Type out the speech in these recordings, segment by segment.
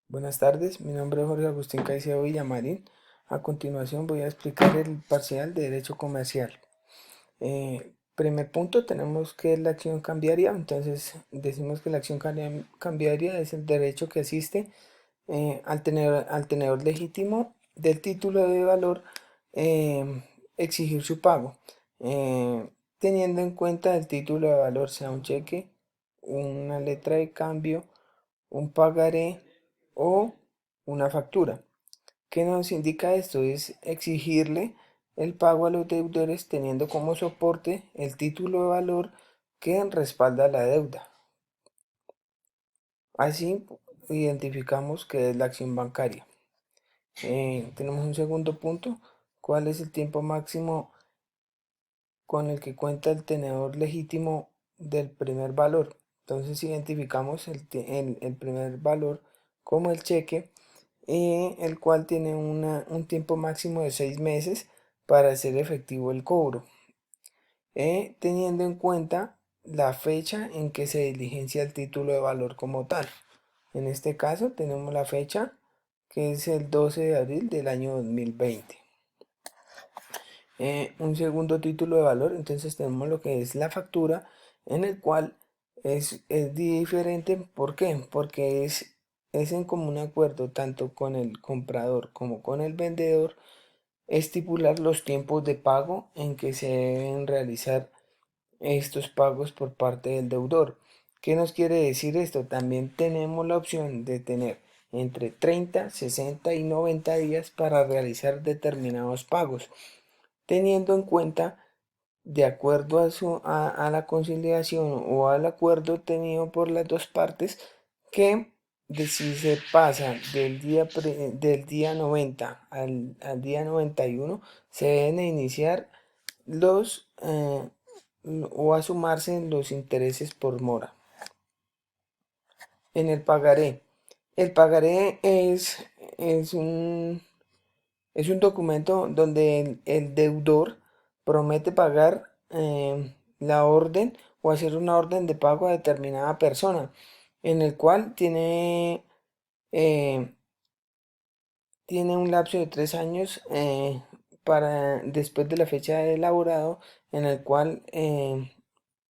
Buenas tardes, mi nombre es Jorge Agustín Caicedo Villamarín. A continuación voy a explicar el parcial de Derecho Comercial. Primer punto, tenemos que es la acción cambiaria. Entonces decimos que la acción cambiaria es el derecho que asiste al tenedor legítimo del título de valor eh, exigir su pago, eh, teniendo en cuenta el título de valor sea un cheque, una letra de cambio, un pagaré o una factura. ¿Qué nos indica esto? Es exigirle el pago a los deudores teniendo como soporte el título de valor que respalda la deuda. Así identificamos que es la acción bancaria. Tenemos un segundo punto. ¿Cuál es el tiempo máximo con el que cuenta el tenedor legítimo del primer valor? Entonces identificamos el primer valor como el cheque, el cual tiene un tiempo máximo de 6 meses para hacer efectivo el cobro, teniendo en cuenta la fecha en que se diligencia el título de valor como tal. En este caso tenemos la fecha que es el 12 de abril del año 2020. Un segundo título de valor, entonces tenemos lo que es la factura, en el cual es diferente. ¿Por qué? Porque es en común acuerdo tanto con el comprador como con el vendedor estipular los tiempos de pago en que se deben realizar estos pagos por parte del deudor. ¿Qué nos quiere decir esto? También tenemos la opción de tener entre 30, 60 y 90 días para realizar determinados pagos, teniendo en cuenta, de acuerdo a la conciliación o al acuerdo tenido por las dos partes, que si se pasa del día 90 al día 91, se deben iniciar los o a sumarse los intereses por mora. En el pagaré es un documento donde el deudor promete pagar la orden o hacer una orden de pago a determinada persona, en el cual eh, tiene un lapso de 3 años para después de la fecha de elaborado, en el cual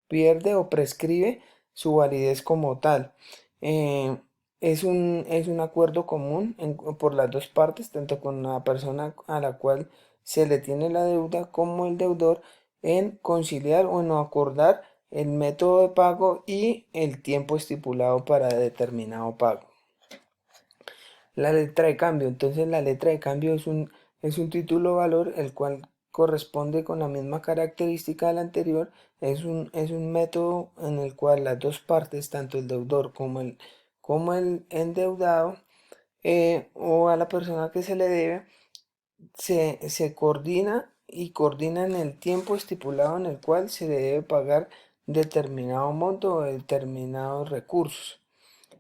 pierde o prescribe su validez como tal. Eh, es un acuerdo común por las dos partes, tanto con la persona a la cual se le tiene la deuda como el deudor, en conciliar o en acordar el método de pago y el tiempo estipulado para determinado pago. La letra de cambio. Entonces la letra de cambio es un título valor el cual corresponde con la misma característica del anterior. Es un método en el cual las dos partes, tanto el deudor como el endeudado, o a la persona que se le debe, se coordina y coordinan el tiempo estipulado en el cual se le debe pagar determinado monto o determinados recursos.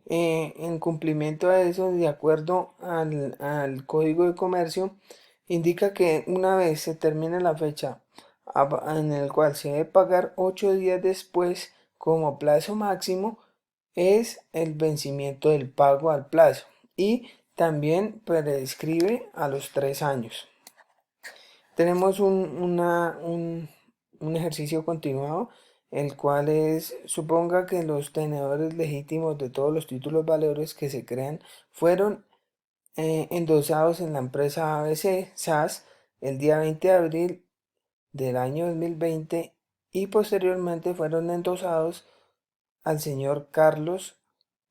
En cumplimiento a eso, de acuerdo al Código de Comercio, indica que una vez se termine la fecha en el cual se debe pagar 8 días después como plazo máximo, es el vencimiento del pago al plazo, y también prescribe a los 3 años. Tenemos un ejercicio continuado, el cual es: suponga que los tenedores legítimos de todos los títulos valores que se crean fueron endosados en la empresa ABC SAS el día 20 de abril del año 2020, y posteriormente fueron endosados al señor Carlos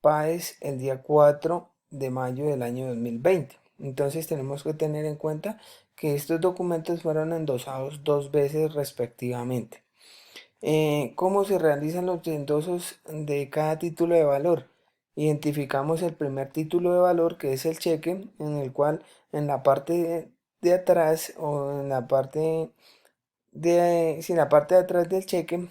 Páez el día 4 de mayo del año 2020. Entonces tenemos que tener en cuenta que estos documentos fueron endosados 2 veces respectivamente. ¿Cómo se realizan los endosos de cada título de valor? Identificamos el primer título de valor, que es el cheque, en el cual en la parte de atrás, o en la parte si en la parte de atrás del cheque,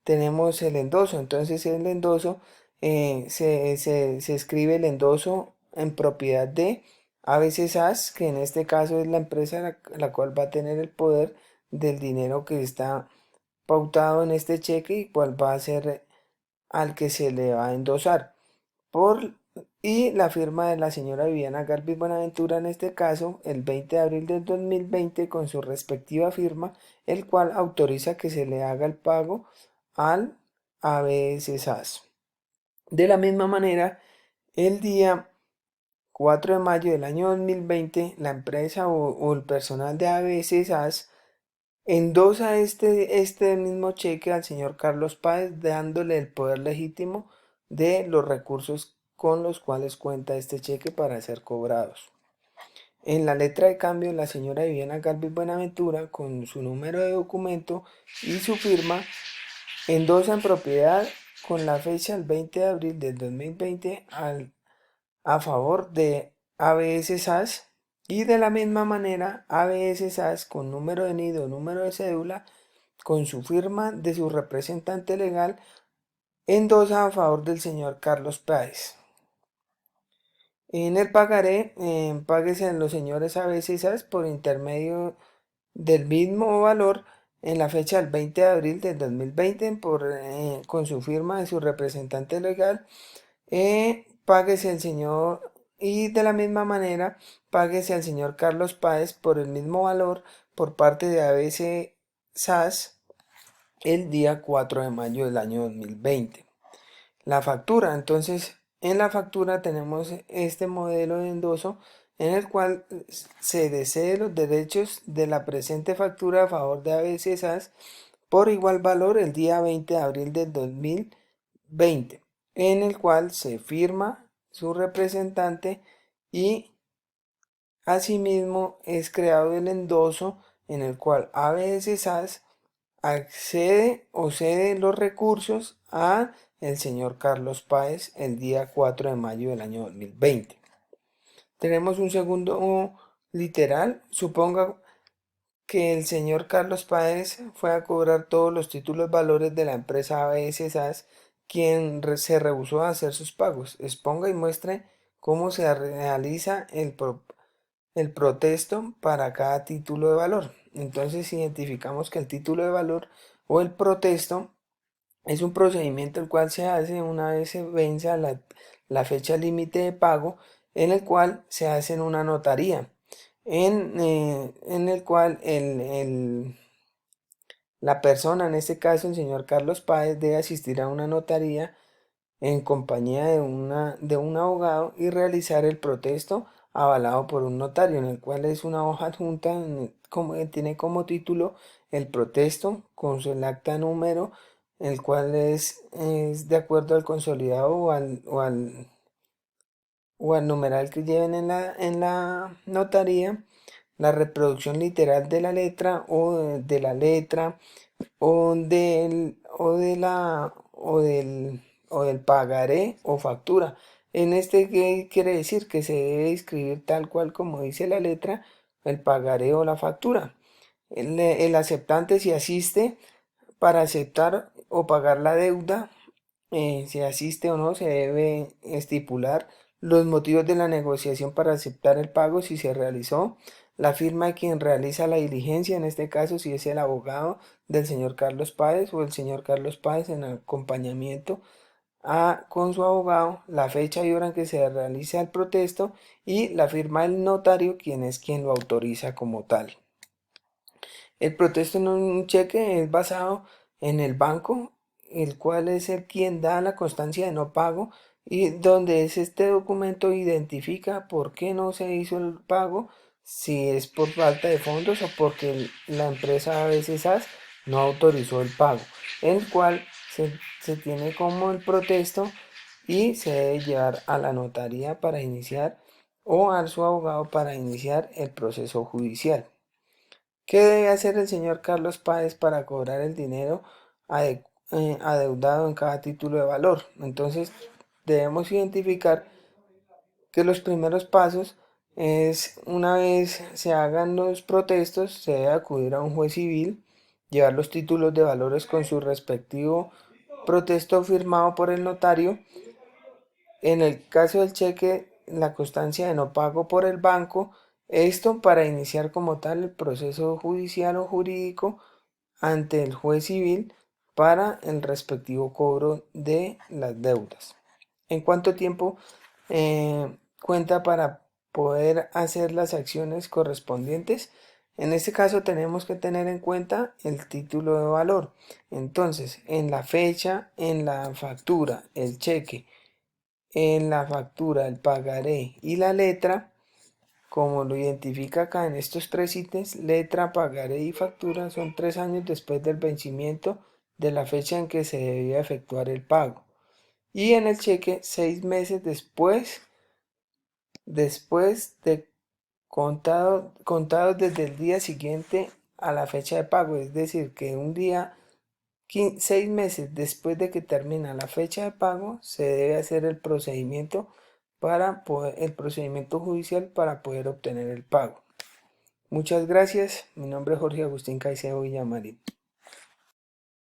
tenemos el endoso. Entonces el endoso, se escribe el endoso en propiedad de ABC SAS, que en este caso es la empresa la cual va a tener el poder del dinero que está pautado en este cheque, y cuál va a ser al que se le va a endosar. Por y la firma de la señora Viviana Galvis Buenaventura en este caso el 20 de abril del 2020 con su respectiva firma, el cual autoriza que se le haga el pago al ABS SAS. De la misma manera, el día 4 de mayo del año 2020, la empresa o el personal de ABS SAS endosa este mismo cheque al señor Carlos Páez, dándole el poder legítimo de los recursos con los cuales cuenta este cheque para ser cobrados. En la letra de cambio, la señora Viviana Galvis Buenaventura, con su número de documento y su firma, endosa en propiedad con la fecha del 20 de abril del 2020 a favor de ABS SAS, y de la misma manera ABS SAS con número de NID o número de cédula con su firma de su representante legal endosa a favor del señor Carlos Páez. En el pagaré, páguese en los señores ABS SAS por intermedio del mismo valor en la fecha del 20 de abril del 2020 con su firma de su representante legal. Páguese el señor, y de la misma manera páguese al señor Carlos Páez por el mismo valor por parte de ABC SAS el día 4 de mayo del año 2020. La factura, entonces en la factura tenemos este modelo de endoso en el cual se desee los derechos de la presente factura a favor de ABC SAS por igual valor el día 20 de abril del 2020, en el cual se firma su representante y asimismo es creado el endoso en el cual ABS SAS accede o cede los recursos a el señor Carlos Páez el día 4 de mayo del año 2020. Tenemos un segundo literal. Suponga que el señor Carlos Páez fue a cobrar todos los títulos valores de la empresa ABS SAS, quien se rehusó a hacer sus pagos. Exponga y muestre cómo se realiza el protesto para cada título de valor. Entonces identificamos que el título de valor o el protesto es un procedimiento el cual se hace una vez se venza la fecha límite de pago, en el cual se hace en una notaría, en el cual la persona, en este caso el señor Carlos Páez, debe asistir a una notaría en compañía de un abogado y realizar el protesto avalado por un notario, en el cual es una hoja adjunta, tiene como título el protesto con su acta número, el cual es de acuerdo al consolidado o al numeral que lleven en la notaría, la reproducción literal de la letra de la letra o del pagaré o factura. En este, ¿qué quiere decir? Que se debe escribir tal cual como dice la letra, el pagaré o la factura. El aceptante, si asiste para aceptar o pagar la deuda, si asiste o no, se debe estipular los motivos de la negociación para aceptar el pago si se realizó, la firma de quien realiza la diligencia, en este caso si es el abogado del señor Carlos Páez o el señor Carlos Páez en acompañamiento con su abogado, la fecha y hora en que se realiza el protesto y la firma del notario, quien es quien lo autoriza como tal. El protesto en un cheque es basado en el banco, el cual es el quien da la constancia de no pago, y donde es este documento identifica por qué no se hizo el pago, si es por falta de fondos o porque la empresa a veces no autorizó el pago, el cual se tiene como el protesto y se debe llevar a la notaría para iniciar o a su abogado para iniciar el proceso judicial. ¿Qué debe hacer el señor Carlos Páez para cobrar el dinero adeudado en cada título de valor? Entonces, debemos identificar que los primeros pasos es, una vez se hagan los protestos, se debe acudir a un juez civil, llevar los títulos de valores con su respectivo protesto firmado por el notario. En el caso del cheque, la constancia de no pago por el banco, esto para iniciar como tal el proceso judicial o jurídico ante el juez civil para el respectivo cobro de las deudas. ¿En cuánto tiempo cuenta para poder hacer las acciones correspondientes. En este caso tenemos que tener en cuenta el título de valor. Entonces, en la fecha, en la factura, el cheque, en la factura, el pagaré y la letra, como lo identifica acá en estos tres ítems, letra, pagaré y factura, son 3 años después del vencimiento de la fecha en que se debía efectuar el pago. Y en el cheque, 6 meses después de contados desde el día siguiente a la fecha de pago. Es decir, que un día, 6 meses después de que termina la fecha de pago, se debe hacer el procedimiento el procedimiento judicial para poder obtener el pago. Muchas gracias. Mi nombre es Jorge Agustín Caicedo Villamarín.